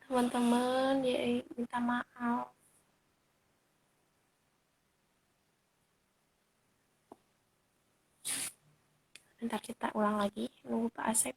teman-teman ya minta maaf. Ntar kita ulang lagi, nunggu Pak Asep.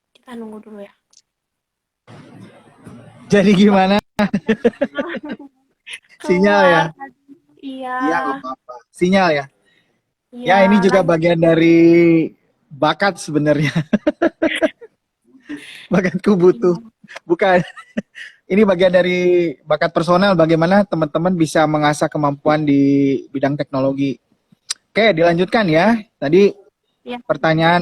Kita nunggu dulu ya. Jadi gimana? Sinyal ya? Iya. Iya, nggak apa-apa. Sinyal ya? Iya, Ya, ini juga bagian dari bakat sebenarnya. Bakatku butuh. Bukan. Ini bagian dari bakat personal bagaimana teman-teman bisa mengasah kemampuan di bidang teknologi. Oke, dilanjutkan ya. Tadi ya.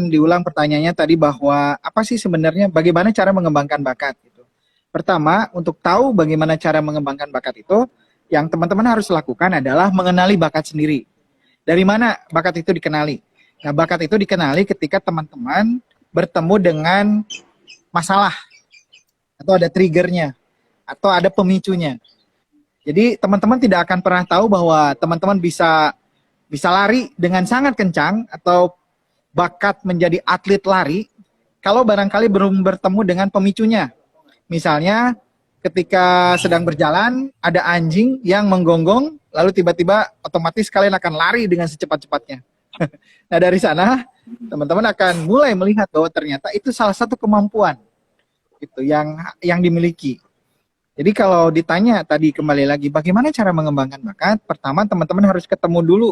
diulang pertanyaannya tadi bahwa apa sih sebenarnya bagaimana cara mengembangkan bakat gitu. Pertama, untuk tahu bagaimana cara mengembangkan bakat itu, yang teman-teman harus lakukan adalah mengenali bakat sendiri. Dari mana bakat itu dikenali? Nah, bakat itu dikenali ketika teman-teman bertemu dengan masalah atau ada triggernya atau ada pemicunya. Jadi teman-teman tidak akan pernah tahu bahwa teman-teman bisa lari dengan sangat kencang atau bakat menjadi atlet lari kalau barangkali belum bertemu dengan pemicunya. Misalnya ketika sedang berjalan ada anjing yang menggonggong lalu tiba-tiba otomatis kalian akan lari dengan secepat-cepatnya. Nah, dari sana teman-teman akan mulai melihat bahwa ternyata itu salah satu kemampuan gitu yang dimiliki. Jadi kalau ditanya tadi kembali lagi bagaimana cara mengembangkan bakat, pertama teman-teman harus ketemu dulu,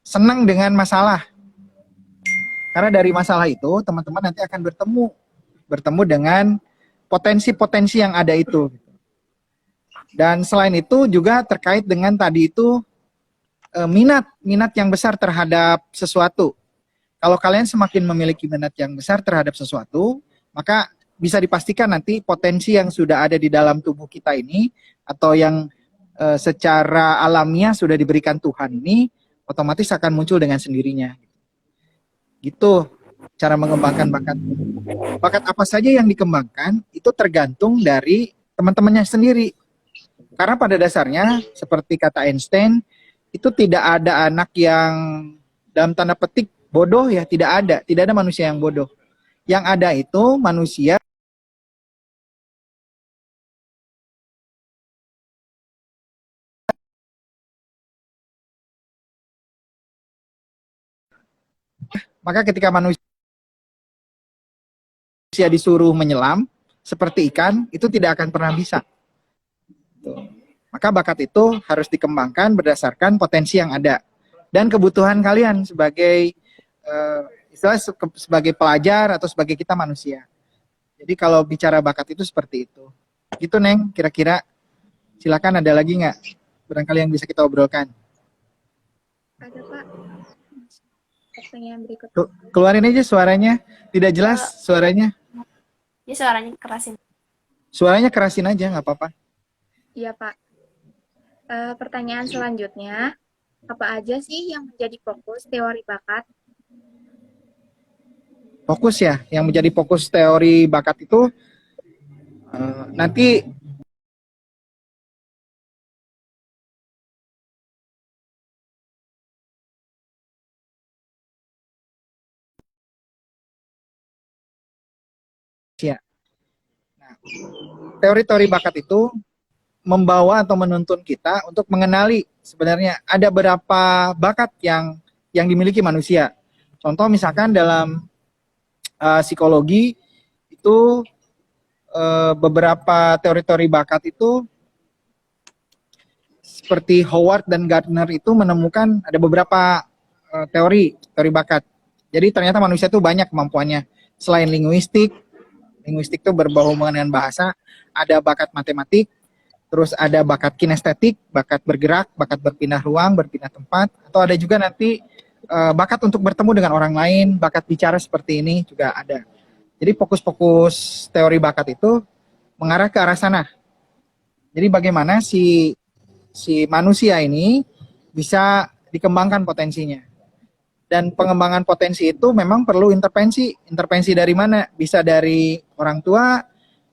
senang dengan masalah. Karena dari masalah itu teman-teman nanti akan bertemu dengan potensi-potensi yang ada itu. Dan selain itu juga terkait dengan tadi itu minat yang besar terhadap sesuatu. Kalau kalian semakin memiliki minat yang besar terhadap sesuatu, maka bisa dipastikan nanti potensi yang sudah ada di dalam tubuh kita ini atau yang secara alamiah sudah diberikan Tuhan ini otomatis akan muncul dengan sendirinya. Gitu cara mengembangkan bakat. Bakat apa saja yang dikembangkan itu tergantung dari teman-temannya sendiri. Karena pada dasarnya seperti kata Einstein, itu tidak ada anak yang dalam tanda petik bodoh ya, tidak ada manusia yang bodoh. Yang ada itu manusia maka ketika manusia disuruh menyelam seperti ikan, itu tidak akan pernah bisa. Maka bakat itu harus dikembangkan berdasarkan potensi yang ada dan kebutuhan kalian sebagai istilah sebagai pelajar atau sebagai kita manusia. Jadi kalau bicara bakat itu seperti itu. Gitu Neng, kira-kira silakan ada lagi nggak? Barangkali yang bisa kita obrolkan. Ada Pak. Pertanyaan berikut. Keluarin aja suaranya. Tidak jelas suaranya. Ya suaranya kerasin. Suaranya kerasin aja, nggak apa-apa. Iya Pak. Pertanyaan selanjutnya, apa aja sih yang menjadi fokus teori bakat? Fokus ya, yang menjadi fokus teori bakat itu nanti ya. Nah, teori-teori bakat itu membawa atau menuntun kita untuk mengenali sebenarnya ada berapa bakat yang dimiliki manusia. Contoh misalkan dalam psikologi itu beberapa teori-teori bakat itu seperti Howard dan Gardner itu menemukan ada beberapa teori bakat. Jadi ternyata manusia itu banyak kemampuannya. Selain linguistik itu berhubungan dengan bahasa, ada bakat matematik, terus ada bakat kinestetik, bakat bergerak, bakat berpindah ruang, berpindah tempat, atau ada juga nanti bakat untuk bertemu dengan orang lain, bakat bicara seperti ini juga ada. Jadi fokus-fokus teori bakat itu mengarah ke arah sana. Jadi bagaimana si manusia ini bisa dikembangkan potensinya. Dan pengembangan potensi itu memang perlu intervensi. Intervensi dari mana? Bisa dari orang tua,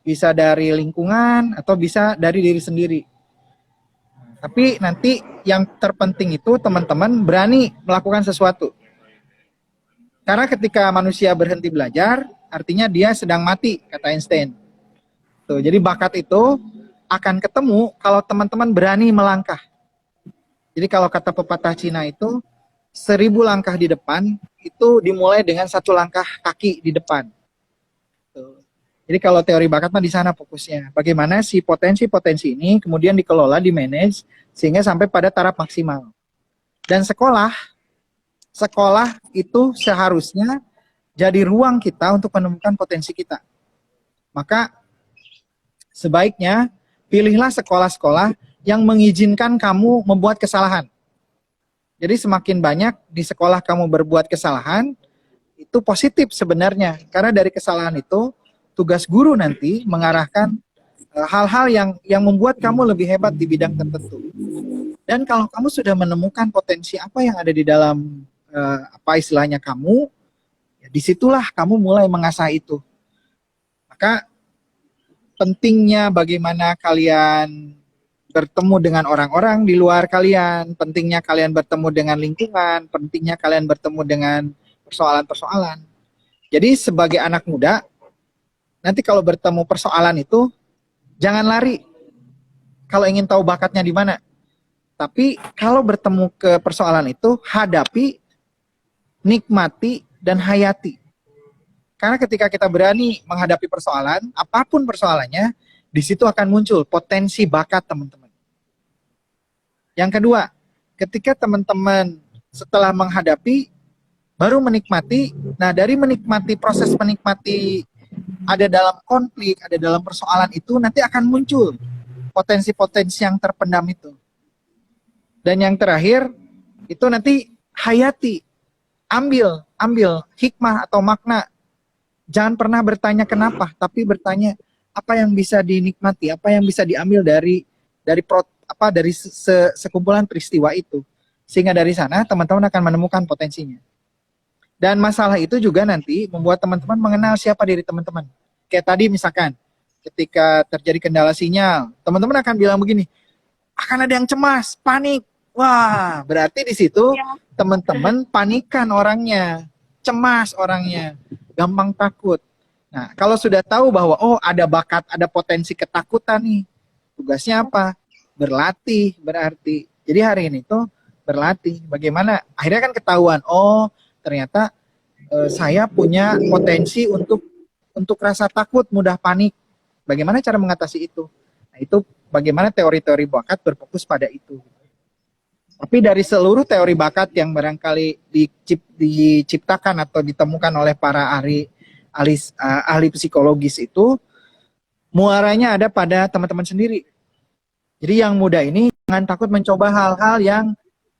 bisa dari lingkungan, atau bisa dari diri sendiri. Tapi nanti yang terpenting itu teman-teman berani melakukan sesuatu. Karena ketika manusia berhenti belajar, artinya dia sedang mati, kata Einstein. Tuh, jadi bakat itu akan ketemu kalau teman-teman berani melangkah. Jadi kalau kata pepatah Cina itu, 1000 langkah di depan itu dimulai dengan 1 langkah kaki di depan. Tuh. Jadi kalau teori bakat mah di sana fokusnya. Bagaimana si potensi-potensi ini kemudian dikelola, di-manage, sehingga sampai pada taraf maksimal. Dan sekolah itu seharusnya jadi ruang kita untuk menemukan potensi kita. Maka sebaiknya pilihlah sekolah-sekolah yang mengizinkan kamu membuat kesalahan. Jadi semakin banyak di sekolah kamu berbuat kesalahan, itu positif sebenarnya. Karena dari kesalahan itu, tugas guru nanti mengarahkan hal-hal yang membuat kamu lebih hebat di bidang tertentu. Dan kalau kamu sudah menemukan potensi apa yang ada di dalam apa istilahnya kamu, ya disitulah kamu mulai mengasah itu. Maka pentingnya bagaimana kalian bertemu dengan orang-orang di luar kalian, pentingnya kalian bertemu dengan lingkungan, pentingnya kalian bertemu dengan persoalan-persoalan. Jadi sebagai anak muda, nanti kalau bertemu persoalan itu, jangan lari. Kalau ingin tahu bakatnya di mana. Tapi kalau bertemu ke persoalan itu, hadapi, nikmati, dan hayati. Karena ketika kita berani menghadapi persoalan, apapun persoalannya, di situ akan muncul potensi bakat teman-teman. Yang kedua, ketika teman-teman setelah menghadapi, baru menikmati, nah dari menikmati, proses menikmati ada dalam konflik, ada dalam persoalan itu, nanti akan muncul potensi-potensi yang terpendam itu. Dan yang terakhir, itu nanti hayati, ambil hikmah atau makna. Jangan pernah bertanya kenapa, tapi bertanya apa yang bisa dinikmati, apa yang bisa diambil dari sekumpulan peristiwa itu. Sehingga dari sana teman-teman akan menemukan potensinya. Dan masalah itu juga nanti membuat teman-teman mengenal siapa diri teman-teman. Kayak tadi misalkan, ketika terjadi kendala sinyal, teman-teman akan bilang begini, akan ada yang cemas, panik. Wah, berarti di situ teman-teman panikan orangnya, cemas orangnya, gampang takut. Nah, kalau sudah tahu bahwa oh ada bakat, ada potensi ketakutan nih, tugasnya apa? Berlatih berarti. Jadi hari ini tuh berlatih. Bagaimana? Akhirnya kan ketahuan, oh ternyata saya punya potensi untuk rasa takut, mudah panik. Bagaimana cara mengatasi itu? Nah, itu bagaimana teori-teori bakat berfokus pada itu. Tapi dari seluruh teori bakat yang barangkali diciptakan atau ditemukan oleh para ahli psikologis itu, muaranya ada pada teman-teman sendiri. Jadi yang muda ini jangan takut mencoba hal-hal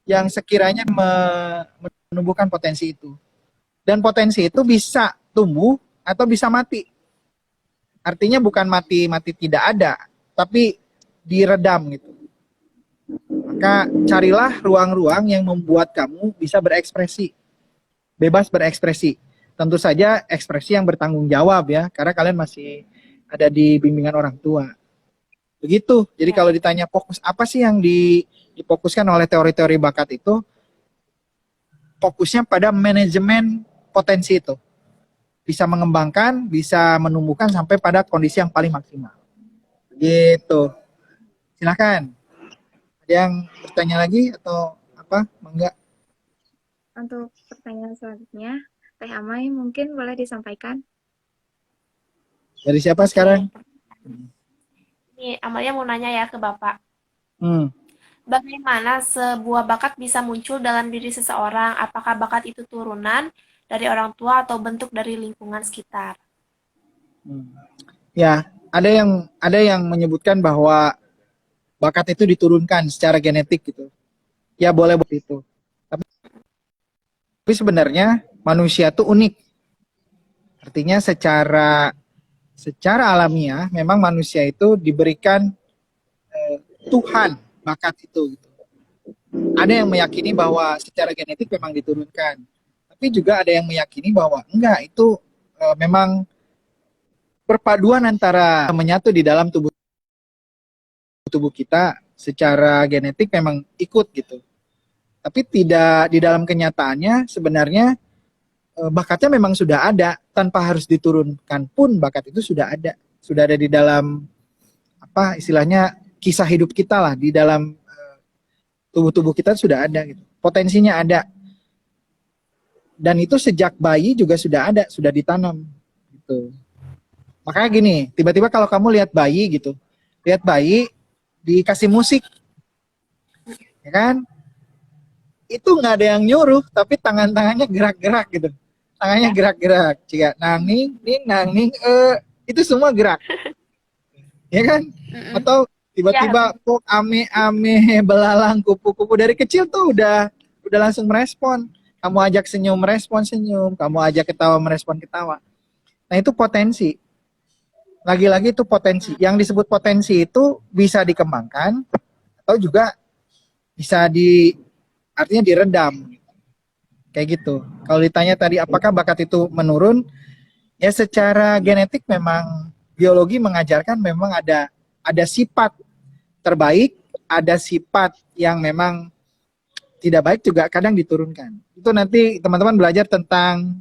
yang sekiranya menumbuhkan potensi itu. Dan potensi itu bisa tumbuh atau bisa mati. Artinya bukan mati tidak ada, tapi diredam gitu. Maka carilah ruang-ruang yang membuat kamu bisa berekspresi. Bebas berekspresi. Tentu saja ekspresi yang bertanggung jawab ya, karena kalian masih ada di bimbingan orang tua. Begitu. Jadi kalau ditanya fokus apa sih yang difokuskan oleh teori-teori bakat itu, fokusnya pada manajemen potensi itu. Bisa mengembangkan, bisa menumbuhkan sampai pada kondisi yang paling maksimal. Begitu. Silakan. Ada yang bertanya lagi atau apa? Enggak. Untuk pertanyaan selanjutnya, Teh Amai mungkin boleh disampaikan. Dari siapa sekarang? Ini Amalia mau nanya ya ke Bapak. Hmm. Bagaimana sebuah bakat bisa muncul dalam diri seseorang? Apakah bakat itu turunan dari orang tua atau bentuk dari lingkungan sekitar? Hmm. Ya, ada yang menyebutkan bahwa bakat itu diturunkan secara genetik gitu. Ya boleh begitu. Tapi sebenarnya manusia tuh unik. Artinya secara alamiah memang manusia itu diberikan Tuhan bakat itu gitu. Ada yang meyakini bahwa secara genetik memang diturunkan. Tapi juga ada yang meyakini bahwa enggak, itu memang perpaduan antara menyatu di dalam tubuh kita secara genetik memang ikut gitu. Tapi tidak di dalam kenyataannya sebenarnya bakatnya memang sudah ada tanpa harus diturunkan pun bakat itu sudah ada di dalam apa istilahnya kisah hidup kita lah di dalam tubuh kita sudah ada gitu. Potensinya ada dan itu sejak bayi juga sudah ada, sudah ditanam gitu. Makanya gini, tiba-tiba kalau kamu lihat bayi gitu, lihat bayi dikasih musik, ya kan? Itu nggak ada yang nyuruh, tapi tangannya gerak-gerak gitu. Tangannya Ya. gerak-gerak. Jika nangning, ning, nangning, itu semua gerak, ya kan? Mm-mm. Atau Ya, tiba-tiba pok ame-ame belalang kupu-kupu dari kecil tuh udah langsung merespon. Kamu ajak senyum merespon senyum, kamu ajak ketawa merespon ketawa. Nah itu potensi. Lagi-lagi itu potensi. Yang disebut potensi itu bisa dikembangkan atau juga bisa artinya diredam. Kayak gitu. Kalau ditanya tadi apakah bakat itu menurun, ya secara genetik memang biologi mengajarkan memang ada sifat terbaik, ada sifat yang memang tidak baik juga kadang diturunkan. Itu nanti teman-teman belajar tentang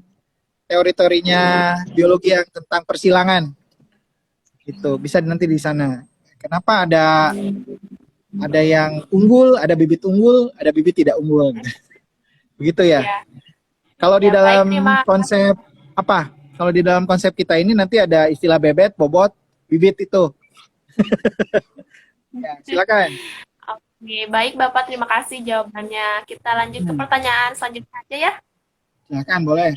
teori-teorinya biologi yang tentang persilangan. Gitu. Bisa nanti di sana. Kenapa ada yang unggul, ada bibit tidak unggul. Begitu ya. ya, Kalau di ya. Baik, dalam terima konsep apa? Kalau di dalam konsep kita ini nanti ada istilah bebet, bobot, bibit itu. Ya, silakan. Oke, baik Bapak, terima kasih jawabannya. Kita lanjut ke Hmm, pertanyaan selanjutnya aja ya. silakan boleh.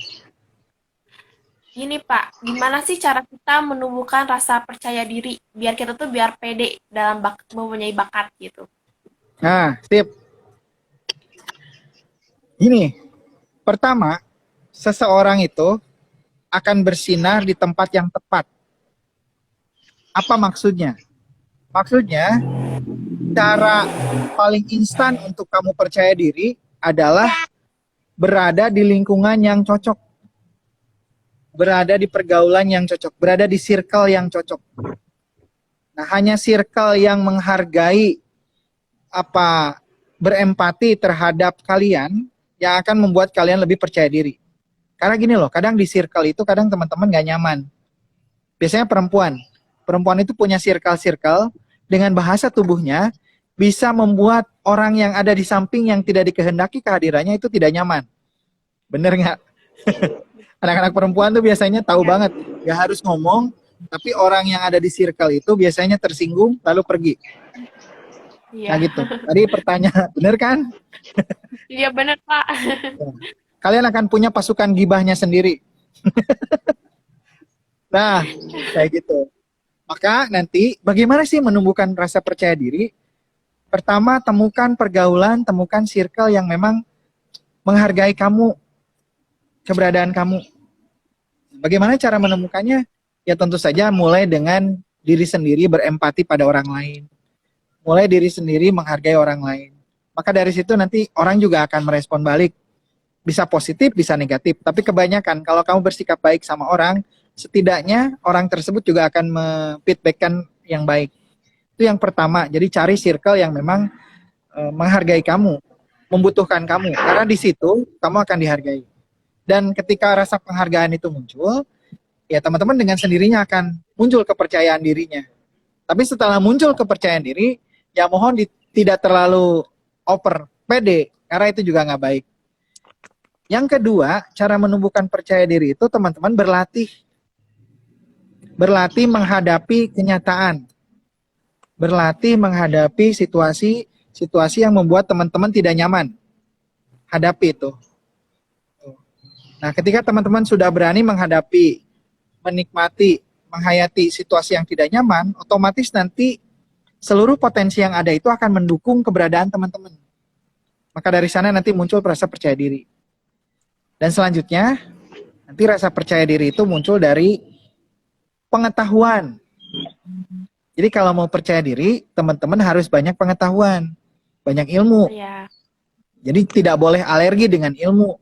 Gini Pak, gimana sih cara kita menumbuhkan rasa percaya diri biar kita tuh biar pede dalam mempunyai bakat gitu? Nah, sip. Gini, pertama, seseorang itu akan bersinar di tempat yang tepat. Apa maksudnya? Maksudnya, cara paling instan untuk kamu percaya diri adalah berada di lingkungan yang cocok, berada di pergaulan yang cocok, berada di circle yang cocok. Nah, hanya circle yang menghargai apa berempati terhadap kalian yang akan membuat kalian lebih percaya diri. Karena gini loh, kadang di circle itu kadang teman-teman gak nyaman. Biasanya perempuan. Perempuan itu punya circle-circle dengan bahasa tubuhnya bisa membuat orang yang ada di samping yang tidak dikehendaki kehadirannya itu tidak nyaman. Bener nggak? Anak-anak perempuan tuh biasanya tahu Ya, banget, gak harus ngomong, tapi orang yang ada di circle itu biasanya tersinggung lalu pergi. Nah iya, gitu. Tadi pertanyaan, bener kan? iya bener Pak. Kalian akan punya pasukan gibahnya sendiri. Nah, kayak gitu. Maka nanti bagaimana sih menumbuhkan rasa percaya diri? Pertama, temukan pergaulan, temukan circle yang memang menghargai kamu, keberadaan kamu. Bagaimana cara menemukannya? Ya tentu saja mulai dengan diri sendiri berempati pada orang lain. Mulai diri sendiri menghargai orang lain. Maka dari situ nanti orang juga akan merespon balik. Bisa positif, bisa negatif. Tapi kebanyakan kalau kamu bersikap baik sama orang, setidaknya orang tersebut juga akan feedbackkan yang baik. Itu yang pertama. Jadi cari circle yang memang menghargai kamu, membutuhkan kamu. Karena di situ kamu akan dihargai. Dan ketika rasa penghargaan itu muncul, ya teman-teman dengan sendirinya akan muncul kepercayaan dirinya. Tapi setelah muncul kepercayaan diri, ya mohon tidak terlalu over, pede, karena itu juga nggak baik. Yang kedua, cara menumbuhkan percaya diri itu teman-teman berlatih. berlatih menghadapi kenyataan, berlatih menghadapi situasi yang membuat teman-teman tidak nyaman. Hadapi itu. Nah, ketika teman-teman sudah berani menghadapi, menikmati, menghayati situasi yang tidak nyaman, otomatis nanti seluruh potensi yang ada itu akan mendukung keberadaan teman-teman. Maka dari sana nanti muncul rasa percaya diri. Dan selanjutnya, nanti rasa percaya diri itu muncul dari pengetahuan. Jadi kalau mau percaya diri, teman-teman harus banyak pengetahuan, banyak ilmu. Iya. Jadi tidak boleh alergi dengan ilmu.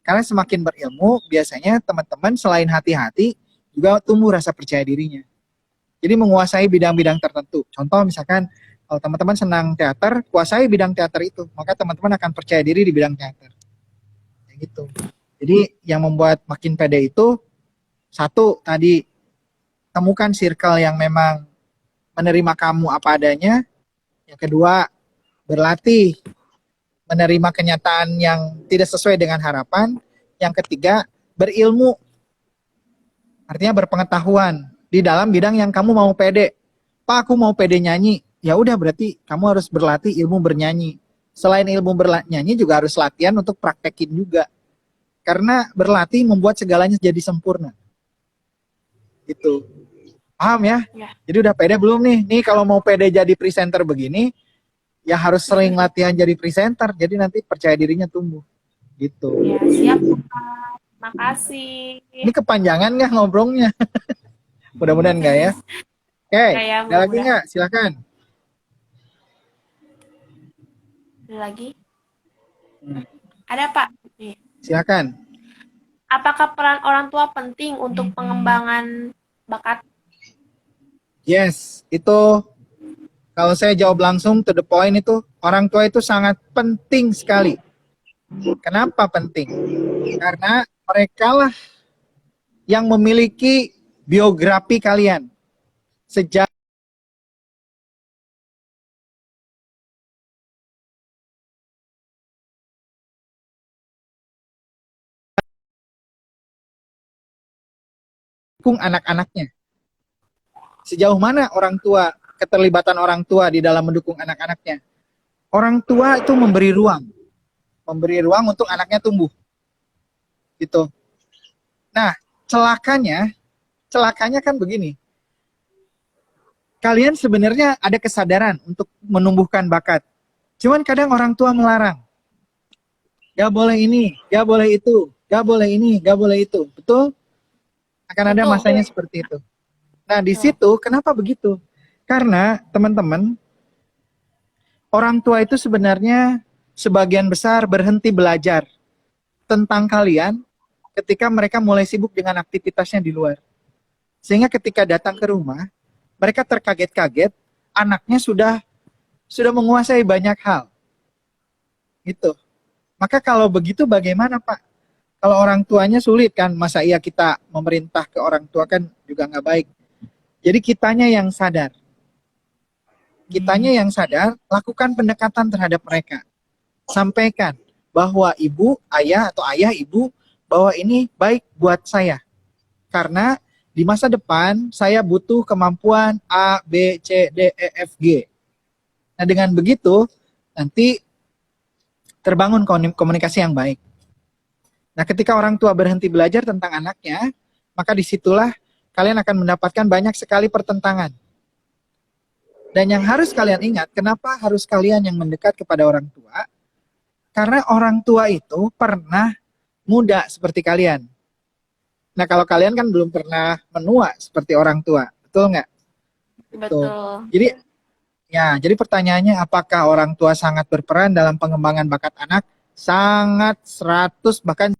Karena semakin berilmu, biasanya teman-teman selain hati-hati, juga tumbuh rasa percaya dirinya. Jadi menguasai bidang-bidang tertentu. Contoh misalkan, kalau teman-teman senang teater, kuasai bidang teater itu. Maka teman-teman akan percaya diri di bidang teater. Kayak gitu. Jadi yang membuat makin pede itu, satu tadi, temukan circle yang memang menerima kamu apa adanya. Yang kedua, berlatih menerima kenyataan yang tidak sesuai dengan harapan. Yang ketiga, berilmu. Artinya berpengetahuan di dalam bidang yang kamu mau pede. Pak, aku mau pede nyanyi. Ya udah, berarti kamu harus berlatih ilmu bernyanyi. Selain ilmu bernyanyi juga harus latihan untuk praktekin juga. Karena berlatih membuat segalanya jadi sempurna. Gitu. Paham ya? Ya. Jadi udah pede belum nih? Nih kalau mau pede jadi presenter begini, ya harus sering latihan jadi presenter. Jadi nanti percaya dirinya tumbuh. Gitu. Ya, siap, Kak. Makasih. Ini kepanjangan nggak ngobrolnya? Mudah-mudahan nggak ya? Oke, Kayak ada lagi mudah. nggak? Silakan. Ada lagi? Ada, Pak. Nih. Silakan. Apakah peran orang tua penting untuk pengembangan bakat? Yes, itu kalau saya jawab langsung to the point itu, orang tua itu sangat penting sekali. Kenapa penting? Karena mereka lah yang memiliki biografi kalian. Sejak anak-anaknya. Sejauh mana orang tua, keterlibatan orang tua di dalam mendukung anak-anaknya. Orang tua itu memberi ruang untuk anaknya tumbuh. Gitu. Nah, celakanya kan begini. Kalian sebenarnya ada kesadaran untuk menumbuhkan bakat. Cuman kadang orang tua melarang. Gak boleh ini, gak boleh itu, gak boleh ini, gak boleh itu. Betul? Akan ada Betul. masanya seperti itu. Nah, di situ kenapa begitu? Karena teman-teman, orang tua itu sebenarnya sebagian besar berhenti belajar tentang kalian ketika mereka mulai sibuk dengan aktivitasnya di luar. Sehingga ketika datang ke rumah, mereka terkaget-kaget, anaknya sudah menguasai banyak hal. Gitu. Maka kalau begitu bagaimana, Pak? Kalau orang tuanya sulit kan, masa iya kita memerintah ke orang tua kan juga nggak baik. Jadi kitanya yang sadar. Kitanya yang sadar, lakukan pendekatan terhadap mereka. Sampaikan bahwa ibu, ayah, atau ayah, ibu, bahwa ini baik buat saya. Karena di masa depan saya butuh kemampuan A, B, C, D, E, F, G. Nah dengan begitu, nanti terbangun komunikasi yang baik. Nah ketika orang tua berhenti belajar tentang anaknya, maka disitulah kalian akan mendapatkan banyak sekali pertentangan. Dan yang harus kalian ingat, kenapa harus kalian yang mendekat kepada orang tua? Karena orang tua itu pernah muda seperti kalian. Nah kalau kalian kan belum pernah menua seperti orang tua, betul nggak? Betul. Jadi pertanyaannya, apakah orang tua sangat berperan dalam pengembangan bakat anak? Sangat, 100, bahkan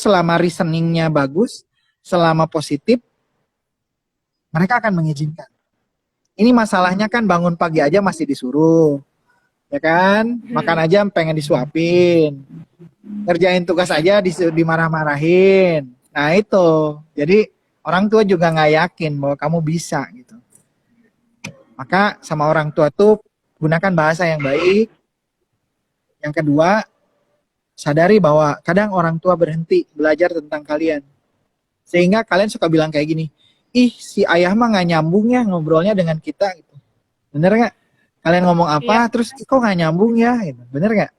selama reasoningnya bagus, selama positif, mereka akan mengizinkan. Ini masalahnya kan bangun pagi aja masih disuruh, ya kan? Makan aja pengen disuapin, ngerjain tugas aja dimarah-marahin. Nah itu, jadi orang tua juga nggak yakin bahwa kamu bisa gitu. Maka sama orang tua tuh gunakan bahasa yang baik. Yang kedua, sadari bahwa kadang orang tua berhenti belajar tentang kalian. Sehingga kalian suka bilang kayak gini, ih si ayah mah nggak nyambung ya ngobrolnya dengan kita. Gitu. Bener nggak? Kalian ngomong Iya, apa, terus kok nggak nyambung ya? Gitu. Bener nggak?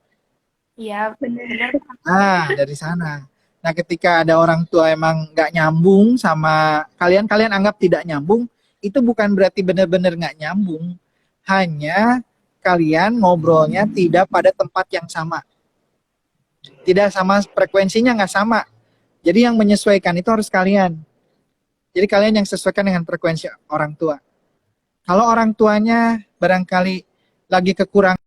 iya, bener Benar. Pak. Dari sana. Nah, ketika ada orang tua emang nggak nyambung sama kalian, kalian anggap tidak nyambung, itu bukan berarti benar-benar nggak nyambung. Hanya kalian ngobrolnya tidak pada tempat yang sama. Tidak sama, frekuensinya nggak sama. Jadi yang menyesuaikan itu harus kalian. Jadi kalian yang sesuaikan dengan frekuensi orang tua. Kalau orang tuanya barangkali lagi kekurangan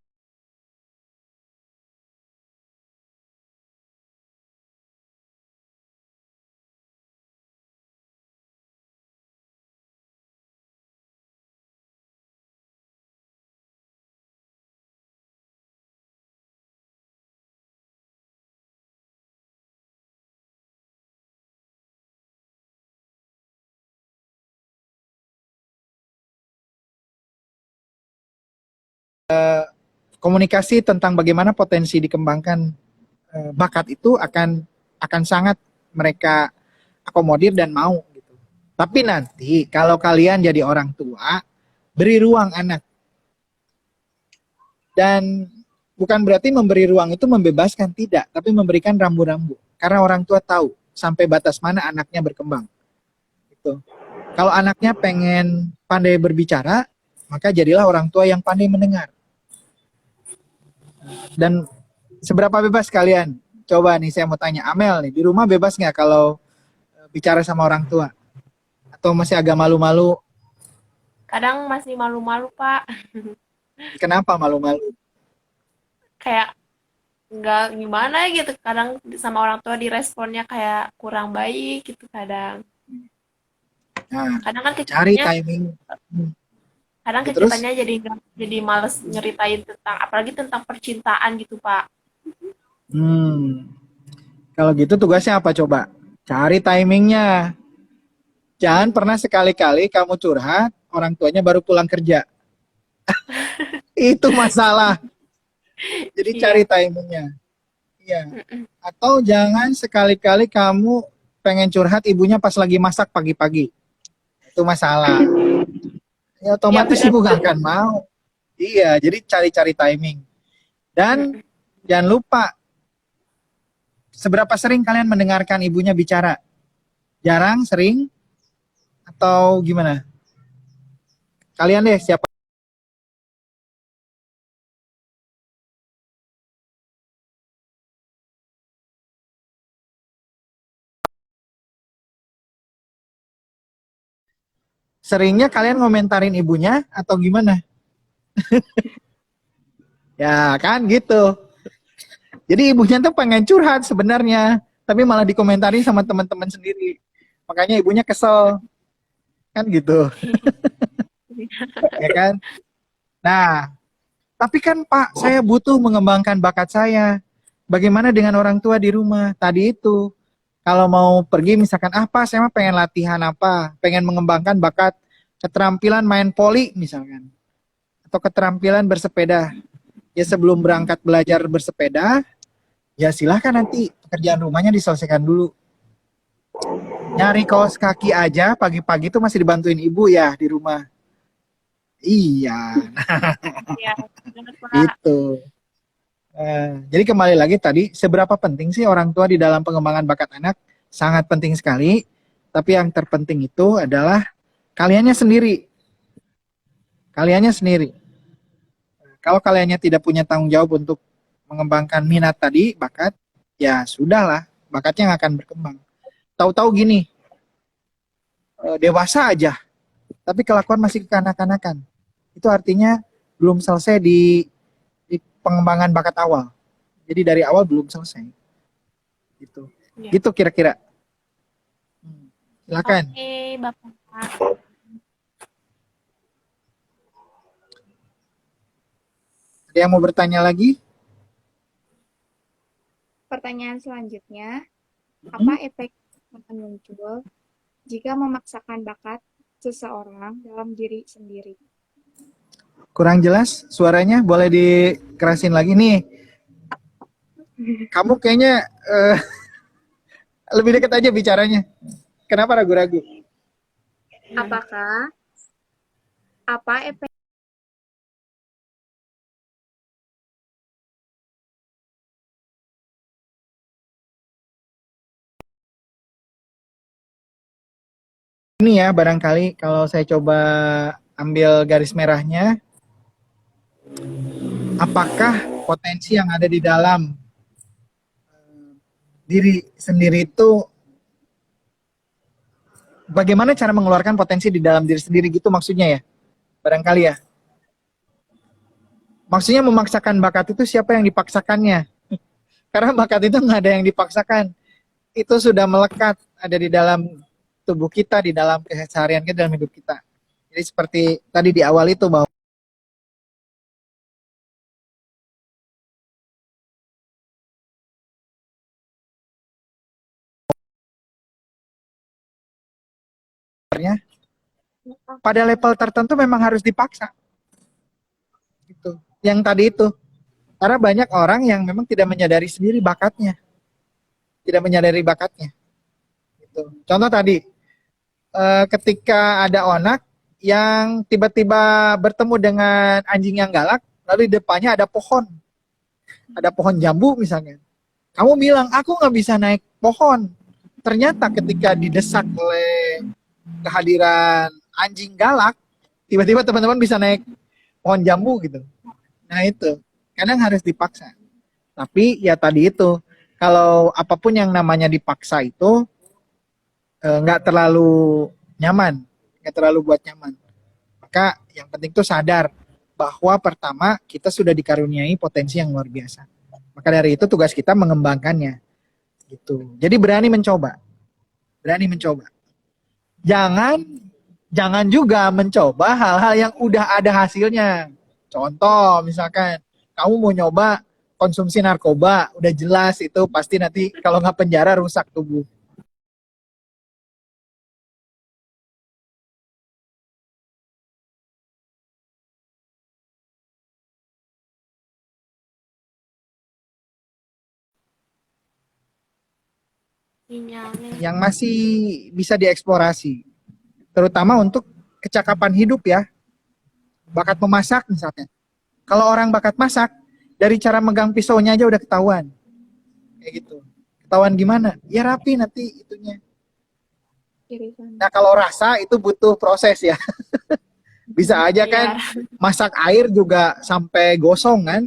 komunikasi tentang bagaimana potensi dikembangkan bakat itu akan sangat mereka akomodir dan mau gitu. Tapi nanti kalau kalian jadi orang tua, beri ruang anak. Dan bukan berarti memberi ruang itu membebaskan, tidak, tapi memberikan rambu-rambu. Karena orang tua tahu sampai batas mana anaknya berkembang. Gitu. Kalau anaknya pengen pandai berbicara, maka jadilah orang tua yang pandai mendengar. Dan seberapa bebas kalian? Coba nih saya mau tanya, Amel nih, di rumah bebas nggak kalau bicara sama orang tua? Atau masih agak malu-malu? Kadang masih malu-malu, Pak. Kenapa malu-malu? Kayak nggak gimana gitu. Kadang sama orang tua diresponnya kayak kurang baik gitu kadang. Nah, Kadang kan cari kejutannya, timing. Hmm. kadang Ya, terus? kejutannya jadi males nyeritain tentang, apalagi tentang percintaan gitu, Pak. Hmm. Kalau gitu tugasnya apa coba? Cari timingnya. Jangan pernah sekali-kali kamu curhat, orang tuanya baru pulang kerja. Itu masalah. Jadi cari Iya. timingnya. Iya. Mm-mm. Atau jangan sekali-kali kamu pengen curhat ibunya pas lagi masak pagi-pagi. Itu masalah. Ya Iya otomatis benar ibu gak Pak. akan mau. Iya, jadi cari-cari timing. Dan Mm-mm. jangan lupa, seberapa sering kalian mendengarkan ibunya bicara? Jarang, sering, atau gimana? Kalian deh, siapa? Seringnya kalian ngomentarin ibunya atau gimana? Ya kan gitu. Jadi ibunya tuh pengen curhat sebenarnya, tapi malah dikomentari sama teman-teman sendiri. Makanya ibunya kesel, kan gitu, ya kan? Nah, tapi kan Pak, saya butuh mengembangkan bakat saya. Bagaimana dengan orang tua di rumah? Tadi itu, kalau mau pergi misalkan apa, saya mah pengen latihan apa, pengen mengembangkan bakat keterampilan main poli misalkan, atau keterampilan bersepeda. Ya sebelum berangkat belajar bersepeda, ya silahkan nanti pekerjaan rumahnya diselesaikan dulu. Nyari kaos kaki aja pagi-pagi tuh masih dibantuin ibu ya di rumah. Iya, Iya, benar Pak. itu. Jadi kembali lagi tadi, seberapa penting sih orang tua di dalam pengembangan bakat anak? Sangat penting sekali. Tapi yang terpenting itu adalah kaliannya sendiri. Kaliannya sendiri. Kalau kaliannya tidak punya tanggung jawab untuk mengembangkan minat tadi, bakat, ya sudahlah, bakatnya nggak akan berkembang. Tahu-tahu gini, dewasa aja, tapi kelakuan masih kekanak-kanakan. Itu artinya belum selesai di pengembangan bakat awal. Jadi dari awal belum selesai. Gitu. Iya. Gitu kira-kira. Silakan. Oke, Bapak. Ada yang mau bertanya lagi? Pertanyaan selanjutnya, Hmm? apa efek yang akan muncul jika memaksakan bakat seseorang dalam diri sendiri? Kurang jelas suaranya, boleh dikerasin lagi nih. Kamu kayaknya lebih dekat aja bicaranya. Kenapa ragu-ragu? Apakah apa efek Ini ya, barangkali kalau saya coba ambil garis merahnya, apakah potensi yang ada di dalam diri sendiri itu, bagaimana cara mengeluarkan potensi di dalam diri sendiri gitu maksudnya ya? Barangkali ya. Maksudnya memaksakan bakat itu siapa yang dipaksakannya? Karena bakat itu nggak ada yang dipaksakan. Itu sudah melekat, ada di dalam tubuh kita, di dalam keseharian kita, dalam hidup kita. Jadi seperti tadi di awal itu bahwa pada level tertentu memang harus dipaksa. Gitu. Yang tadi itu. Karena banyak orang yang memang tidak menyadari sendiri bakatnya. Tidak menyadari bakatnya. Gitu. Contoh tadi, ketika ada onak yang tiba-tiba bertemu dengan anjing yang galak, lalu di depannya ada pohon. Ada pohon jambu misalnya. Kamu bilang, aku nggak bisa naik pohon. Ternyata ketika didesak oleh kehadiran anjing galak, tiba-tiba teman-teman bisa naik pohon jambu gitu. Nah itu, kadang harus dipaksa. Tapi ya tadi itu, kalau apapun yang namanya dipaksa itu nggak terlalu nyaman, nggak terlalu buat nyaman. Maka yang penting tuh sadar bahwa pertama kita sudah dikaruniai potensi yang luar biasa. Maka dari itu tugas kita mengembangkannya. Gitu. Jadi berani mencoba. Berani mencoba. Jangan juga mencoba hal-hal yang udah ada hasilnya. Contoh misalkan kamu mau nyoba konsumsi narkoba, udah jelas itu pasti nanti kalau nggak penjara rusak tubuh. Sinyalnya. Yang masih bisa dieksplorasi, terutama untuk kecakapan hidup ya. Bakat memasak misalnya. Kalau orang bakat masak, dari cara megang pisaunya aja udah ketahuan. Kayak gitu. Ketahuan gimana? Ya rapi nanti itunya. irisan? Nah kalau rasa itu butuh proses ya. Bisa aja kan Iya. masak air juga sampai gosong kan.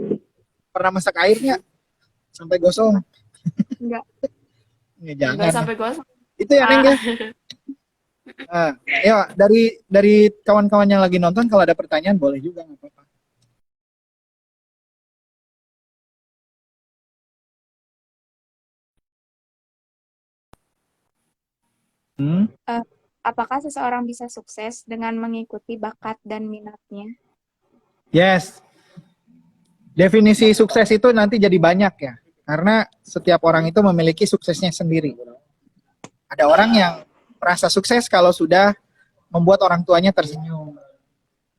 Pernah masak airnya sampai gosong? Enggak. Ya, Nggak jangan. sampai gosong, Itu ya Neng Pak. ya. Nah, ya dari kawan-kawan yang lagi nonton kalau ada pertanyaan boleh juga nggak apa-apa. Hmm? Apakah seseorang bisa sukses dengan mengikuti bakat dan minatnya? Yes. Definisi sukses itu nanti jadi banyak ya. Karena setiap orang itu memiliki suksesnya sendiri. Ada orang yang merasa sukses kalau sudah membuat orang tuanya tersenyum.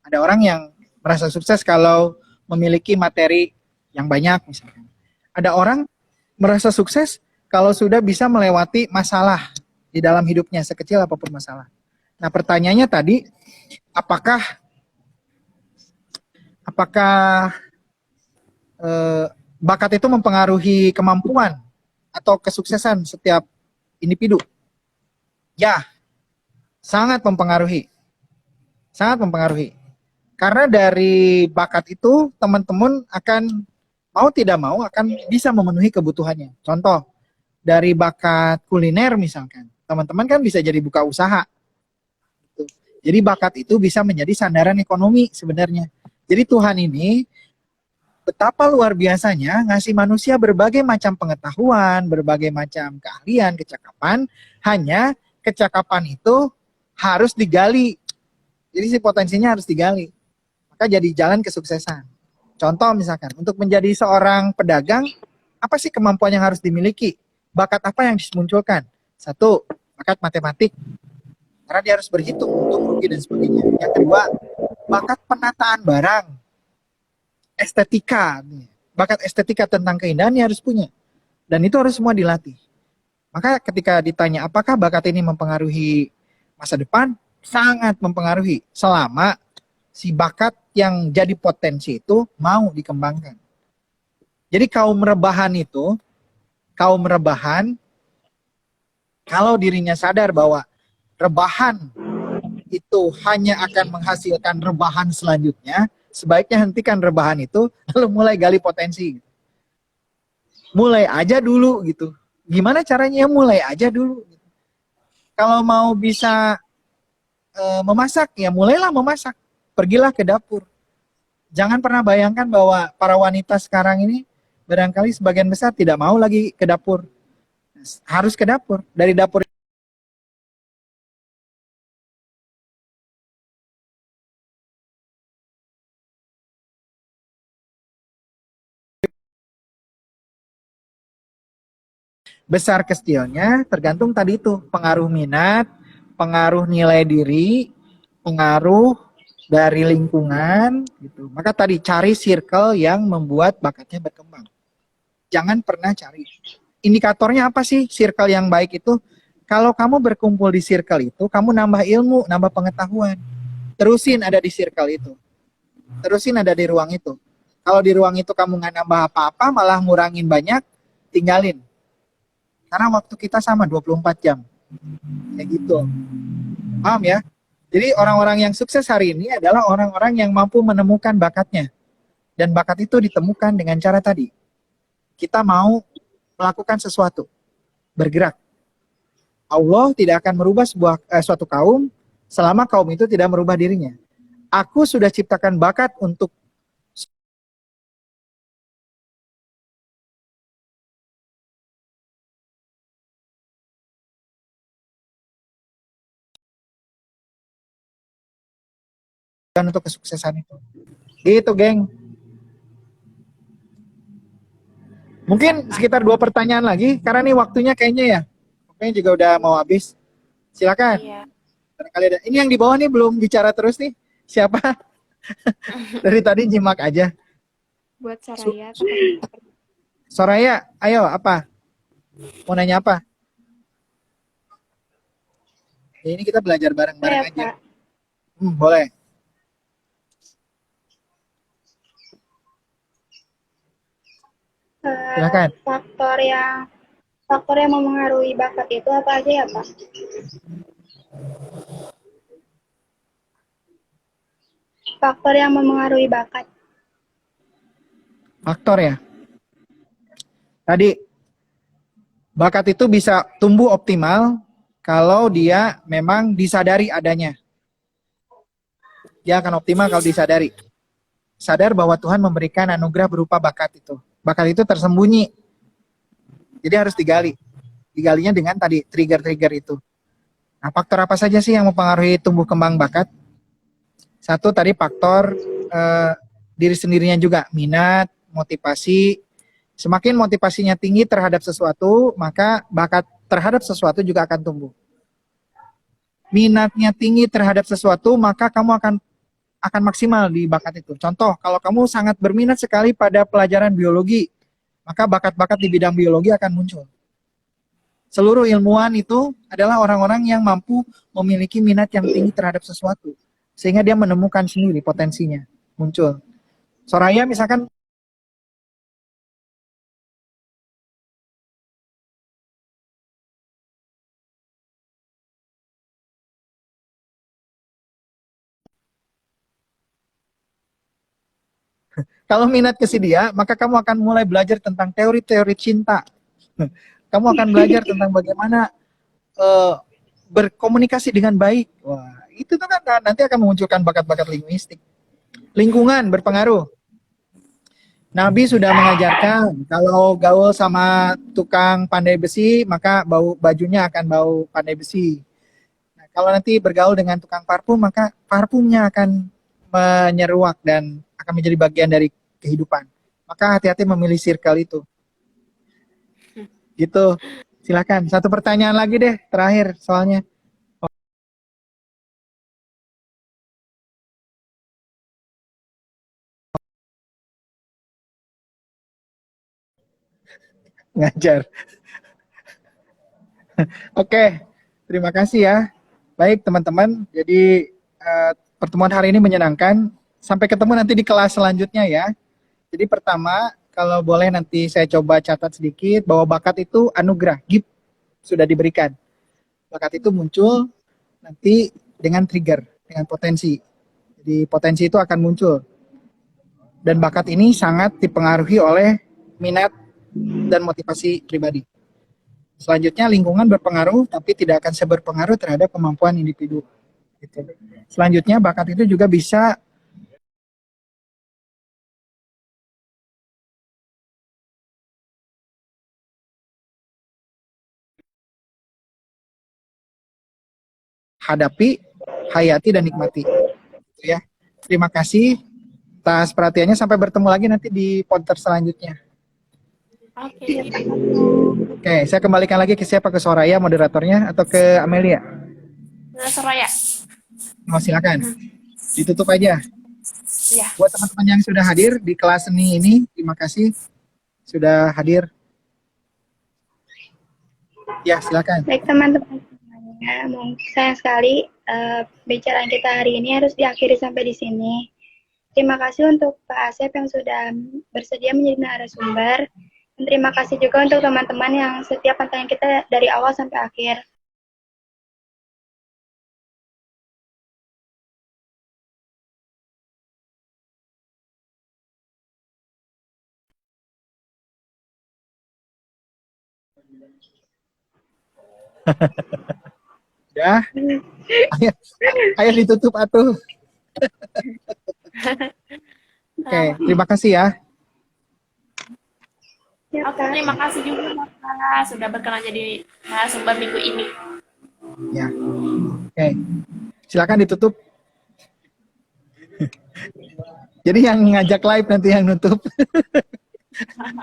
Ada orang yang merasa sukses kalau memiliki materi yang banyak misalkan. Ada orang merasa sukses kalau sudah bisa melewati masalah di dalam hidupnya, sekecil apapun masalah. Nah pertanyaannya tadi, apakah apakah bakat itu mempengaruhi kemampuan atau kesuksesan setiap individu? Ya, sangat mempengaruhi. Sangat mempengaruhi. Karena dari bakat itu teman-teman akan mau tidak mau akan bisa memenuhi kebutuhannya. Contoh, dari bakat kuliner misalkan, teman-teman kan bisa jadi buka usaha. Jadi bakat itu bisa menjadi sandaran ekonomi sebenarnya. Jadi Tuhan ini betapa luar biasanya ngasih manusia berbagai macam pengetahuan, berbagai macam keahlian, kecakapan, hanya kecakapan itu harus digali. Jadi si potensinya harus digali. Maka jadi jalan kesuksesan. Contoh misalkan, untuk menjadi seorang pedagang, apa sih kemampuan yang harus dimiliki? Bakat apa yang dimunculkan? Satu, bakat matematik. Karena dia harus berhitung untung rugi dan sebagainya. Yang kedua, bakat penataan barang. estetika. Bakat estetika tentang keindahan dia harus punya. Dan itu harus semua dilatih. Maka ketika ditanya apakah bakat ini mempengaruhi masa depan, sangat mempengaruhi selama si bakat yang jadi potensi itu mau dikembangkan. Jadi kaum rebahan kalau dirinya sadar bahwa rebahan itu hanya akan menghasilkan rebahan selanjutnya, sebaiknya hentikan rebahan itu lalu mulai gali potensi. Mulai aja dulu gitu. Gimana caranya? Mulai aja dulu. Kalau mau bisa memasak, ya mulailah memasak. Pergilah ke dapur. Jangan pernah bayangkan bahwa para wanita sekarang ini barangkali sebagian besar tidak mau lagi ke dapur. Harus ke dapur. Dari dapur besar kecilnya tergantung tadi itu, pengaruh minat, pengaruh nilai diri, pengaruh dari lingkungan gitu. Maka tadi cari circle yang membuat bakatnya berkembang. Jangan pernah cari. Indikatornya apa sih circle yang baik itu? Kalau kamu berkumpul di circle itu, kamu nambah ilmu, nambah pengetahuan. Terusin ada di circle itu. Terusin ada di ruang itu. Kalau di ruang itu kamu nggak nambah apa-apa, malah ngurangin banyak, tinggalin. Karena waktu kita sama 24 jam. Kayak gitu. Paham ya? Jadi orang-orang yang sukses hari ini adalah orang-orang yang mampu menemukan bakatnya. Dan bakat itu ditemukan dengan cara tadi. Kita mau melakukan sesuatu. Bergerak. Allah tidak akan merubah suatu kaum selama kaum itu tidak merubah dirinya. Aku sudah ciptakan bakat untuk kesuksesan itu. Gitu, geng. Mungkin sekitar 2 pertanyaan lagi, karena nih waktunya kayaknya ya. Kayaknya juga udah mau habis. Silakan. Iya. Barangkali ada. Ini yang di bawah nih belum bicara terus nih. Siapa? Dari tadi nyimak aja. Buat Soraya. Soraya, ayo apa? Mau nanya apa? Ya, ini kita belajar bareng-bareng aja. Pak. Boleh. Silakan. Faktor yang memengaruhi bakat itu apa aja ya, Pak? Faktor yang memengaruhi bakat. Faktor ya. Tadi bakat itu bisa tumbuh optimal kalau dia memang disadari adanya. Dia akan optimal kalau disadari. Sadar bahwa Tuhan memberikan anugerah berupa bakat itu. Bakat itu tersembunyi. Jadi harus digali. Digalinya dengan tadi trigger-trigger itu. Nah, faktor apa saja sih yang mempengaruhi tumbuh kembang bakat? Satu tadi faktor diri sendirinya juga, minat, motivasi. Semakin motivasinya tinggi terhadap sesuatu, maka bakat terhadap sesuatu juga akan tumbuh. Minatnya tinggi terhadap sesuatu, maka kamu akan maksimal di bakat itu. Contoh, kalau kamu sangat berminat sekali pada pelajaran biologi, maka bakat-bakat di bidang biologi akan muncul. Seluruh ilmuwan itu adalah orang-orang yang mampu memiliki minat yang tinggi terhadap sesuatu. Sehingga dia menemukan sendiri potensinya, muncul. Soraya misalkan, kalau minat ke si dia, maka kamu akan mulai belajar tentang teori-teori cinta. Kamu akan belajar tentang bagaimana berkomunikasi dengan baik. Wah, itu tuh kan nanti akan memunculkan bakat-bakat linguistik. Lingkungan berpengaruh. Nabi sudah mengajarkan kalau gaul sama tukang pandai besi, maka bajunya akan bau pandai besi. Nah, kalau nanti bergaul dengan tukang parfum, maka parfumnya akan menyeruak dan akan menjadi bagian dari kehidupan. Maka hati-hati memilih circle itu. Gitu. Silakan. Satu pertanyaan lagi deh, terakhir soalnya. ngajar. Oke, terima kasih ya. Baik teman-teman, jadi pertemuan hari ini menyenangkan. Sampai ketemu nanti di kelas selanjutnya ya. Jadi pertama, kalau boleh nanti saya coba catat sedikit bahwa bakat itu anugerah, gift sudah diberikan. Bakat itu muncul nanti dengan trigger, dengan potensi. Jadi potensi itu akan muncul. Dan bakat ini sangat dipengaruhi oleh minat dan motivasi pribadi. Selanjutnya lingkungan berpengaruh, tapi tidak akan seberpengaruh terhadap kemampuan individu. Gitu. Selanjutnya bakat itu juga bisa hadapi, hayati, dan nikmati. Gitu ya. Terima kasih atas perhatiannya. Sampai bertemu lagi nanti di podcast selanjutnya. Oke, Oke, saya kembalikan lagi ke siapa? Ke Soraya moderatornya atau ke Amelia? Soraya. Mau silakan. Ditutup aja. Ya. Buat teman-teman yang sudah hadir di kelas seni ini, terima kasih sudah hadir. Ya, silakan. Baik teman-teman semuanya, sayang sekali bicaraan kita hari ini harus diakhiri sampai di sini. Terima kasih untuk Pak Asep yang sudah bersedia menjadi narasumber. Dan terima kasih juga untuk teman-teman yang setiap pantauan kita dari awal sampai akhir. Ya, ayo ditutup atuh. Oke, terima kasih ya. Ya, Oke, Kak. terima kasih juga Bapak sudah berkenan jadi narasumber minggu ini. Ya, oke. Silakan ditutup. Jadi yang ngajak live nanti yang nutup.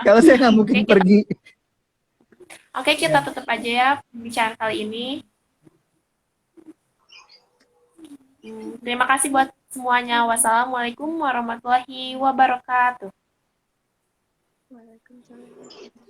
Kalau saya nggak mungkin Oke, pergi. Oke, kita tutup aja ya pembicaraan kali ini. Terima kasih buat semuanya. Wassalamualaikum warahmatullahi wabarakatuh. Waalaikumsalam.